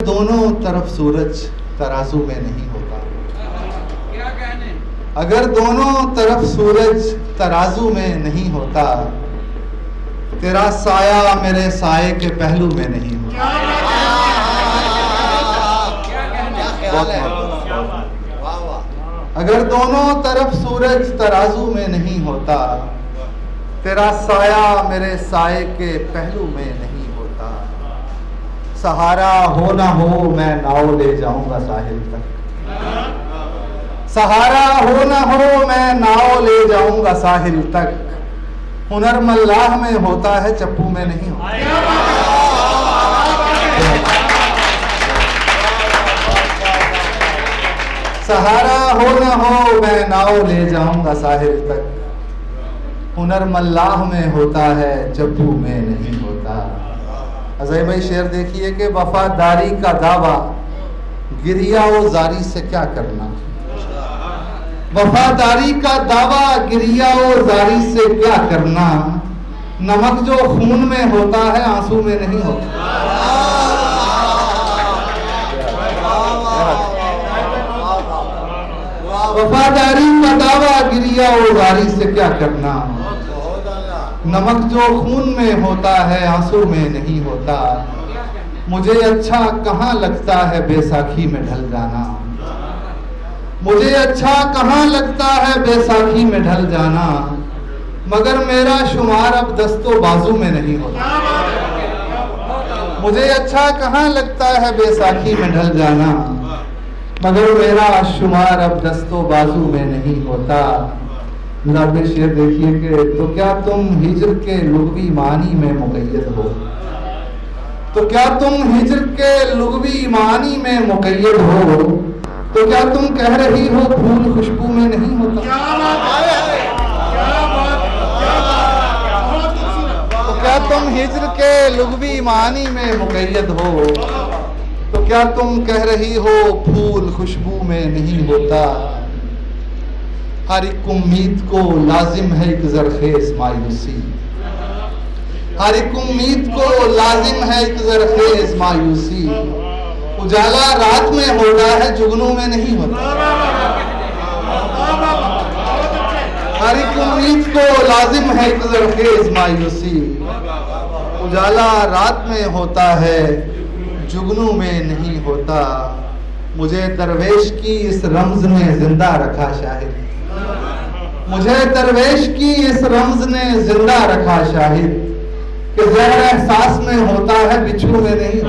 दोनों तरफ सूरज तराजू में नहीं होता, क्या कहने, अगर दोनों तरफ सूरज तराजू में नहीं होता, तेरा साया मेरे साये के पहलू में नहीं होता। अगर दोनों तरफ सूरज तराजू में नहीं होता, तेरा साया मेरे साये के पहलू में नहीं होता। सहारा हो ना हो मैं नाव ले जाऊंगा साहिल तक, सहारा हो ना हो मैं नाव ले जाऊंगा साहिल तक। हुनर मल्लाह में होता है, चप्पू में नहीं होता। सहारा हो ना हो मैं नाव ले जाऊंगा साहिल तक। हुनर मल्लाह में होता है, चप्पू में नहीं होता। अजय भाई शेर देखिए कि वफादारी का दावा गिरिया ओ जारी से क्या करना, वफादारी का दावा गिरिया ओ जारी से क्या करना। नमक जो खून में होता है, आंसू में नहीं होता। वफादारी का दावा गिरिया ओ जारी से क्या करना। नमक जो खून में होता है, आंसू में नहीं होता। मुझे अच्छा कहाँ लगता है बैसाखी में ढल जाना, मुझे अच्छा कहाँ लगता है बैसाखी में ढल जाना। मगर मेरा शुमार अब दस्तो बाजू में नहीं होता। मुझे अच्छा कहाँ लगता है बैसाखी में ढल जाना, मगर मेरा शुमार अब दस्तो बाजू में नहीं होता। आपने शेर देखिए कि तो क्या तुम हिज्र के लुग़वी मानी में मुक़य्यद हो, तो क्या तुम हिज्र के लुग़वी मानी में मुक़य्यद हो, तो क्या तुम कह रही हो फूल खुशबू में नहीं होता। तो क्या तुम हिज्र के लुग़वी मानी में मुक़य्यद हो, तो क्या तुम कह रही हो फूल खुशबू में नहीं होता। हर एक उम्मीद को लाजिम है एक ज़रख़ेज़ मायूसी, हर एक उम्मीद को लाजिम है एक ज़रख़ेज़ मायूसी। उजाला रात में होता है, जुगनू में नहीं होता। हर एक उम्मीद को लाजिम है एक ज़रख़ेज़ मायूसी। उजाला रात में होता है, जुगनू में नहीं होता। मुझे दरवेश की इस रमज ने जिंदा रखा शाहिद, मुझे दरवेश की इस रमज ने जिंदा रखा शाहिद, कि ज़हर एहसास में होता है, बिच्छू में नहीं।